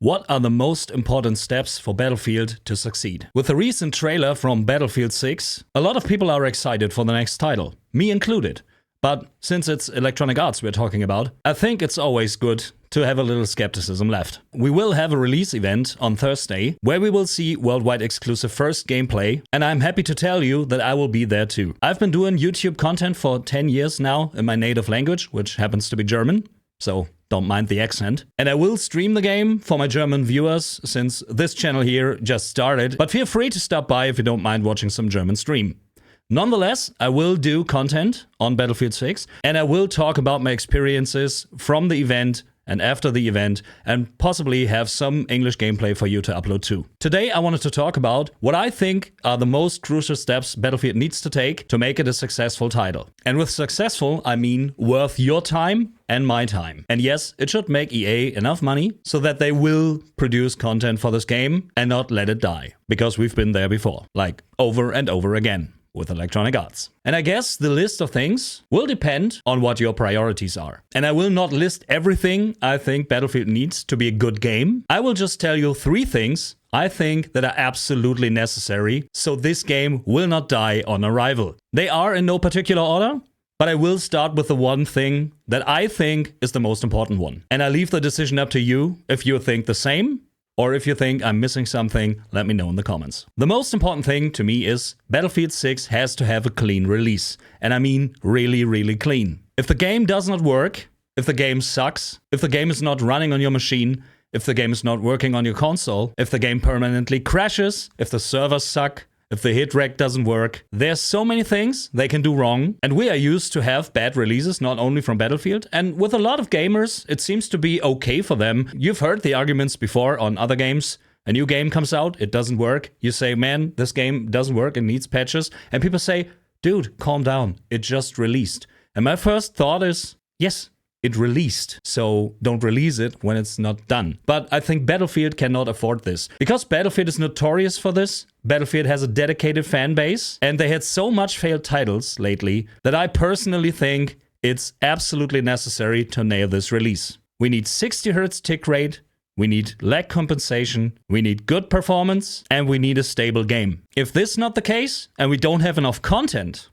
What are the most important steps for Battlefield to succeed? With the recent trailer from Battlefield 6, a lot of people are excited for the next title, me included. But since it's Electronic Arts we're talking about, I think it's always good to have a little skepticism left. We will have a release event on Thursday where we will see worldwide exclusive first gameplay, and I'm happy to tell you that I will be there too. I've been doing YouTube content for 10 years now in my native language, which happens to be German, so don't mind the accent. And I will stream the game for my German viewers since this channel here just started, but feel free to stop by if you don't mind watching some German stream. Nonetheless, I will do content on Battlefield 6 and I will talk about my experiences from the event and after the event, and possibly have some English gameplay for you to upload too. Today I wanted to talk about what I think are the most crucial steps Battlefield needs to take to make it a successful title. And with successful, I mean worth your time and my time. And yes, it should make EA enough money so that they will produce content for this game and not let it die. Because we've been there before, like over and over again with Electronic Arts. And I guess the list of things will depend on what your priorities are. And I will not list everything I think Battlefield needs to be a good game. I will just tell you 3 things I think that are absolutely necessary so this game will not die on arrival. They are in no particular order, but I will start with the one thing that I think is the most important one. And I leave the decision up to you if you think the same. Or if you think I'm missing something, let me know in the comments. The most important thing to me is Battlefield 6 has to have a clean release. And I mean really, really clean. If the game does not work, if the game sucks, if the game is not running on your machine, if the game is not working on your console, if the game permanently crashes, if the servers suck, if the hit rate doesn't work, there's so many things they can do wrong. And we are used to have bad releases, not only from Battlefield. And with a lot of gamers, it seems to be okay for them. You've heard the arguments before on other games. A new game comes out, it doesn't work. You say, man, this game doesn't work, it needs patches. And people say, dude, calm down, it just released. And my first thought is, yes, it released, so don't release it when it's not done. But I think Battlefield cannot afford this. Because Battlefield is notorious for this, Battlefield has a dedicated fan base, and they had so much failed titles lately that I personally think it's absolutely necessary to nail this release. We need 60 Hz tick rate, we need lag compensation, we need good performance, and we need a stable game. If this is not the case, and we don't have enough content,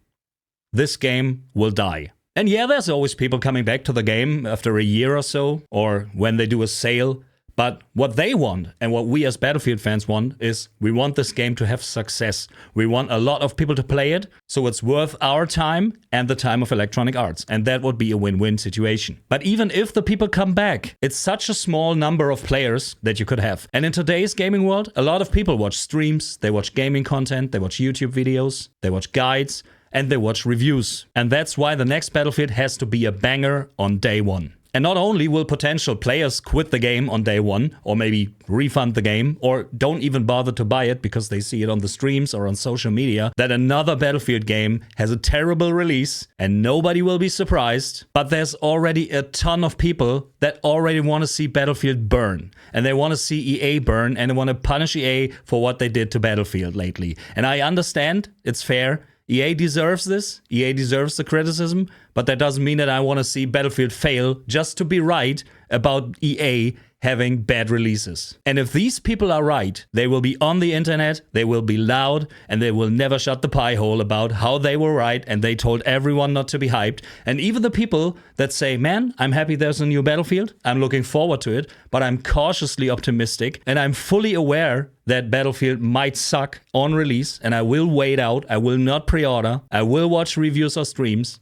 this game will die. And yeah, there's always people coming back to the game after a year or so, or when they do a sale. But what they want, and what we as Battlefield fans want, is we want this game to have success. We want a lot of people to play it, so it's worth our time and the time of Electronic Arts. And that would be a win-win situation. But even if the people come back, it's such a small number of players that you could have. And in today's gaming world, a lot of people watch streams, they watch gaming content, they watch YouTube videos, they watch guides, and they watch reviews. And that's why the next Battlefield has to be a banger on day one. And not only will potential players quit the game on day one, or maybe refund the game, or don't even bother to buy it because they see it on the streams or on social media, that another Battlefield game has a terrible release and nobody will be surprised, but there's already a ton of people that already want to see Battlefield burn. And they want to see EA burn, and they want to punish EA for what they did to Battlefield lately. And I understand, it's fair. EA deserves this, EA deserves the criticism, but that doesn't mean that I want to see Battlefield fail just to be right about EA having bad releases. And if these people are right, they will be on the internet, they will be loud, and they will never shut the pie hole about how they were right and they told everyone not to be hyped. And even the people that say, man, I'm happy there's a new Battlefield, I'm looking forward to it, but I'm cautiously optimistic and I'm fully aware that Battlefield might suck on release, and I will wait out, I will not pre-order, I will watch reviews or streams,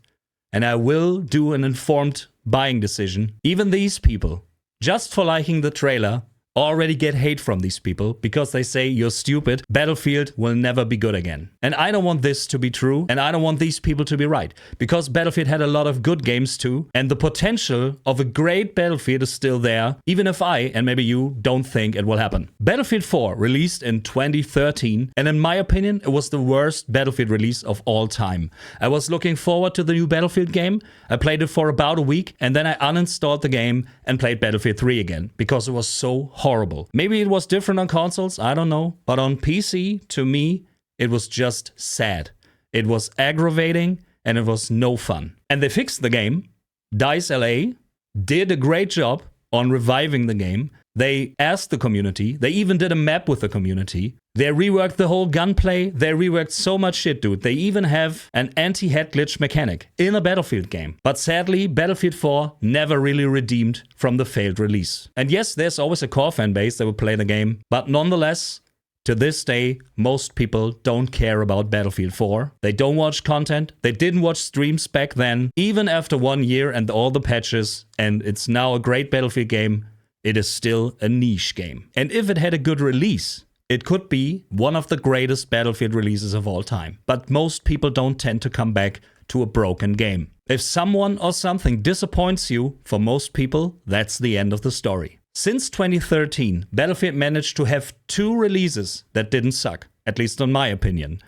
and I will do an informed buying decision. Even these people, just for liking the trailer, already get hate from these people because they say you're stupid, Battlefield will never be good again. And I don't want this to be true, and I don't want these people to be right, because Battlefield had a lot of good games too, and the potential of a great Battlefield is still there, even if I, and maybe you, don't think it will happen. Battlefield 4 released in 2013, and in my opinion, it was the worst Battlefield release of all time. I was looking forward to the new Battlefield game, I played it for about a week, and then I uninstalled the game and played Battlefield 3 again, because it was so horrible. Maybe it was different on consoles, I don't know. But on PC, to me, it was just sad. It was aggravating and it was no fun. And they fixed the game. DICE LA did a great job on reviving the game. They asked the community. They even did a map with the community. They reworked the whole gunplay. They reworked so much shit, dude. They even have an anti-head glitch mechanic in a Battlefield game. But sadly, Battlefield 4 never really redeemed from the failed release. And yes, there's always a core fan base that will play the game, but nonetheless, to this day, most people don't care about Battlefield 4. They don't watch content. They didn't watch streams back then. Even after 1 year and all the patches, and it's now a great Battlefield game, it is still a niche game. And if it had a good release, it could be one of the greatest Battlefield releases of all time. But most people don't tend to come back to a broken game. If someone or something disappoints you, for most people, that's the end of the story. Since 2013, Battlefield managed to have 2 releases that didn't suck, at least in my opinion.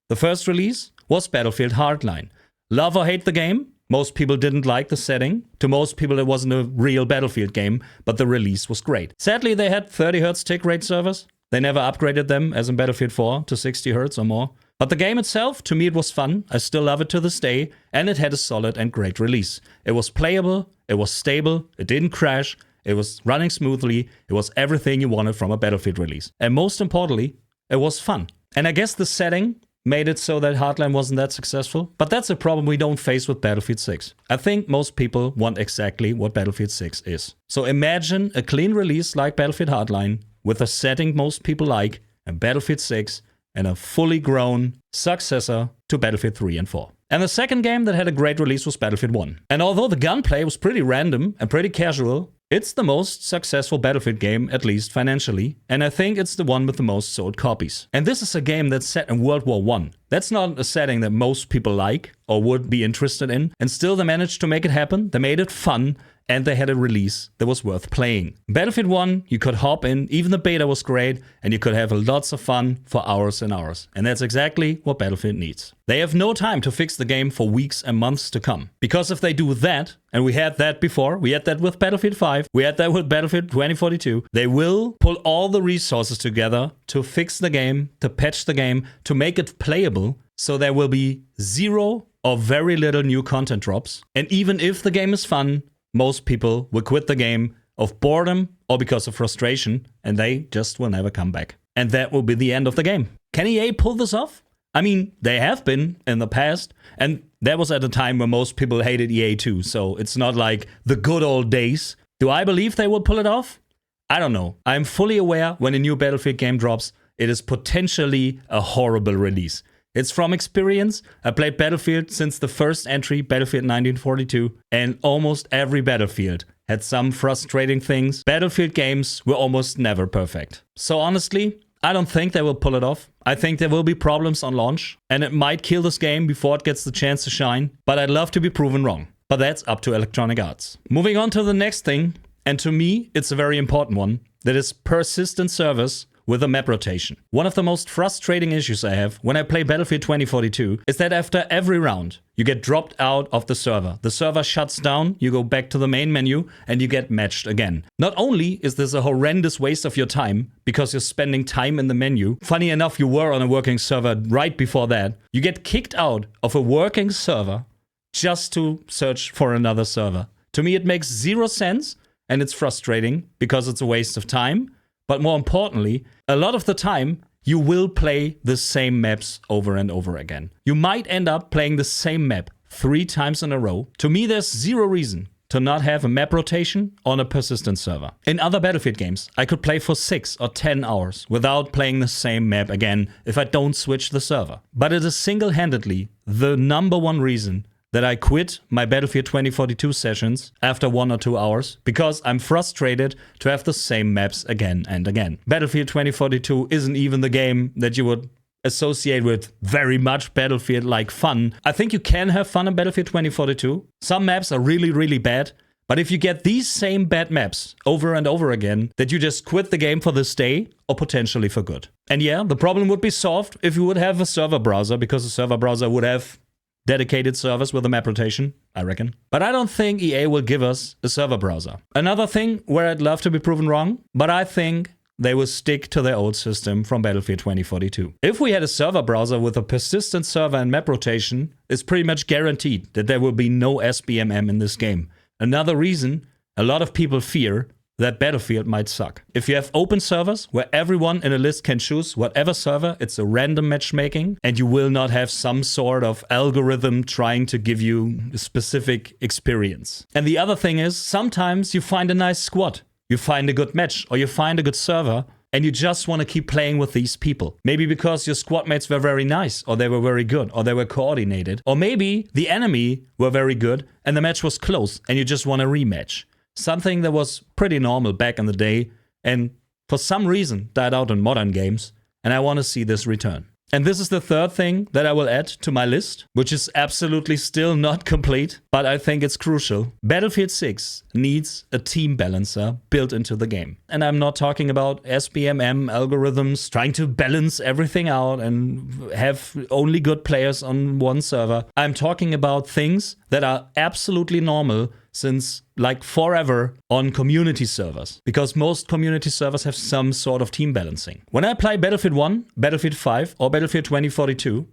The first release was Battlefield Hardline. Love or hate the game? Most people didn't like the setting. To most people, it wasn't a real Battlefield game, but the release was great. Sadly, they had 30 Hz tick rate servers. They never upgraded them, as in Battlefield 4, to 60 Hz or more. But the game itself, to me, it was fun. I still love it to this day, and it had a solid and great release. It was playable, it was stable, it didn't crash, it was running smoothly, it was everything you wanted from a Battlefield release. And most importantly, it was fun. And I guess the setting made it so that Hardline wasn't that successful, but that's a problem we don't face with Battlefield 6. I think most people want exactly what Battlefield 6 is. So imagine a clean release like Battlefield Hardline, with a setting most people like, and Battlefield 6, and a fully grown successor to Battlefield 3 and 4. And the second game that had a great release was Battlefield 1. And although the gunplay was pretty random and pretty casual, it's the most successful Battlefield game, at least financially, and I think it's the one with the most sold copies. And this is a game that's set in World War I. That's not a setting that most people like or would be interested in, and still they managed to make it happen. They made it fun, and they had a release that was worth playing. Battlefield 1, you could hop in, even the beta was great, and you could have lots of fun for hours and hours. And that's exactly what Battlefield needs. They have no time to fix the game for weeks and months to come. Because if they do that, and we had that before, we had that with Battlefield 5, we had that with Battlefield 2042, they will pull all the resources together to fix the game, to patch the game, to make it playable, so there will be zero or very little new content drops. And even if the game is fun, most people will quit the game of boredom or because of frustration, and they just will never come back. And that will be the end of the game. Can EA pull this off? I mean, they have been in the past, and that was at a time where most people hated EA too, so it's not like the good old days. Do I believe they will pull it off? I don't know. I'm fully aware when a new Battlefield game drops, it is potentially a horrible release. It's from experience. I played Battlefield since the first entry, Battlefield 1942, and almost every Battlefield had some frustrating things. Battlefield games were almost never perfect. So honestly, I don't think they will pull it off. I think there will be problems on launch, and it might kill this game before it gets the chance to shine, but I'd love to be proven wrong. But that's up to Electronic Arts. Moving on to the next thing, and to me, it's a very important one, that is persistent servers with a map rotation. One of the most frustrating issues I have when I play Battlefield 2042 is that after every round, you get dropped out of the server. The server shuts down, you go back to the main menu, and you get matched again. Not only is this a horrendous waste of your time, because you're spending time in the menu, funny enough, you were on a working server right before that, you get kicked out of a working server just to search for another server. To me, it makes zero sense, and it's frustrating because it's a waste of time. But more importantly, a lot of the time, you will play the same maps over and over again. You might end up playing the same map 3 times in a row. To me, there's zero reason to not have a map rotation on a persistent server. In other Battlefield games, I could play for 6 or 10 hours without playing the same map again if I don't switch the server. But it is single-handedly the #1 reason that I quit my Battlefield 2042 sessions after 1 or 2 hours because I'm frustrated to have the same maps again and again. Battlefield 2042 isn't even the game that you would associate with very much Battlefield-like fun. I think you can have fun in Battlefield 2042. Some maps are really, really bad, but if you get these same bad maps over and over again, that you just quit the game for this day or potentially for good. And yeah, the problem would be solved if you would have a server browser, because a server browser would have dedicated servers with a map rotation, I reckon. But I don't think EA will give us a server browser. Another thing where I'd love to be proven wrong, but I think they will stick to their old system from Battlefield 2042. If we had a server browser with a persistent server and map rotation, it's pretty much guaranteed that there will be no SBMM in this game. Another reason a lot of people fear that Battlefield might suck. If you have open servers where everyone in a list can choose whatever server, it's a random matchmaking, and you will not have some sort of algorithm trying to give you a specific experience. And the other thing is, sometimes you find a nice squad, you find a good match, or you find a good server, and you just want to keep playing with these people. Maybe because your squad mates were very nice, or they were very good, or they were coordinated. Or maybe the enemy were very good, and the match was close, and you just want a rematch. Something that was pretty normal back in the day, and for some reason died out in modern games, and I want to see this return. And this is the third thing that I will add to my list, which is absolutely still not complete, but I think it's crucial. Battlefield 6 needs a team balancer built into the game. And I'm not talking about SBMM algorithms trying to balance everything out and have only good players on one server. I'm talking about things that are absolutely normal since like forever on community servers, because most community servers have some sort of team balancing. When I play Battlefield 1, Battlefield 5, or Battlefield 2042,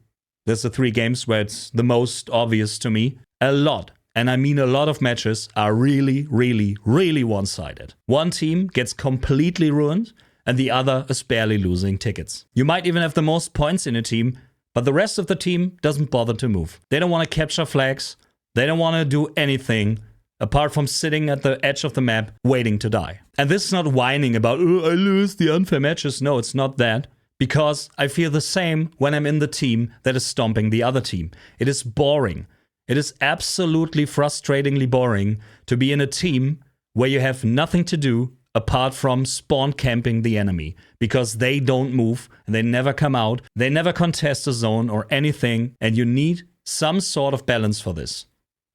there's the 3 games where it's the most obvious to me, a lot, and I mean a lot of matches are really, really, really one-sided. One team gets completely ruined, and the other is barely losing tickets. You might even have the most points in a team, but the rest of the team doesn't bother to move. They don't want to capture flags, they don't want to do anything apart from sitting at the edge of the map waiting to die. And this is not whining about, oh, I lose the unfair matches. No, it's not that. Because I feel the same when I'm in the team that is stomping the other team. It is boring. It is absolutely frustratingly boring to be in a team where you have nothing to do apart from spawn camping the enemy. Because they don't move, and they never come out, they never contest a zone or anything, and you need some sort of balance for this.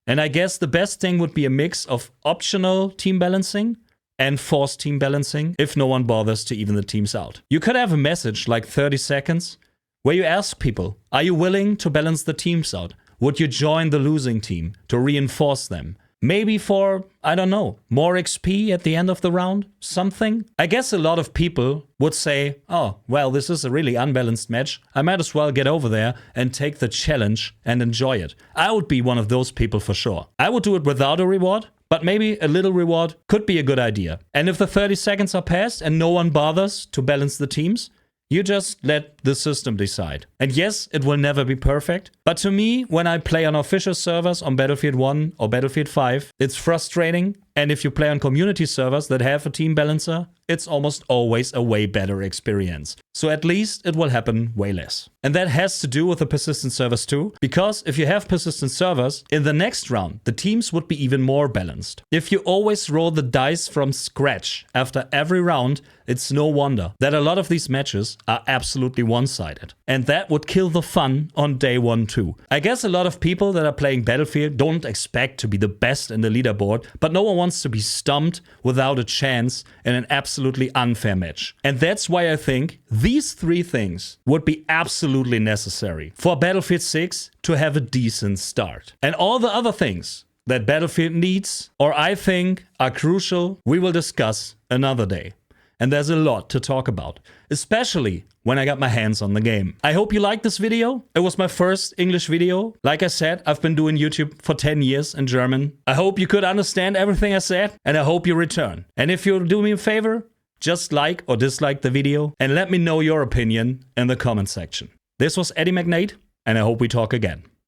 And I guess the best thing would be a mix of optional team balancing and forced team balancing if no one bothers to even the teams out. You could have a message like 30 seconds where you ask people, are you willing to balance the teams out? Would you join the losing team to reinforce them? Maybe for, I don't know, more XP at the end of the round? Something? I guess a lot of people would say, oh, well, this is a really unbalanced match. I might as well get over there and take the challenge and enjoy it. I would be one of those people for sure. I would do it without a reward, but maybe a little reward could be a good idea. And if the 30 seconds are passed and no one bothers to balance the teams, you just let the system decide. And yes, it will never be perfect. But to me, when I play on official servers on Battlefield 1 or Battlefield 5, it's frustrating. And if you play on community servers that have a team balancer, it's almost always a way better experience. So at least it will happen way less. And that has to do with the persistent servers too, because if you have persistent servers, in the next round, the teams would be even more balanced. If you always roll the dice from scratch after every round, it's no wonder that a lot of these matches are absolutely one-sided. And that would kill the fun on day 1 too. I guess a lot of people that are playing Battlefield don't expect to be the best in the leaderboard, but no one wants to be stumped without a chance in an absolutely unfair match. And that's why I think these 3 things would be absolutely necessary for Battlefield 6 to have a decent start. And all the other things that Battlefield needs, or I think are crucial, we will discuss another day. And there's a lot to talk about, especially when I got my hands on the game. I hope you liked this video. It was my first English video. Like I said, I've been doing YouTube for 10 years in German. I hope you could understand everything I said, and I hope you return. And if you'll do me a favor, just like or dislike the video and let me know your opinion in the comment section. This was Eddie McNate, and I hope we talk again.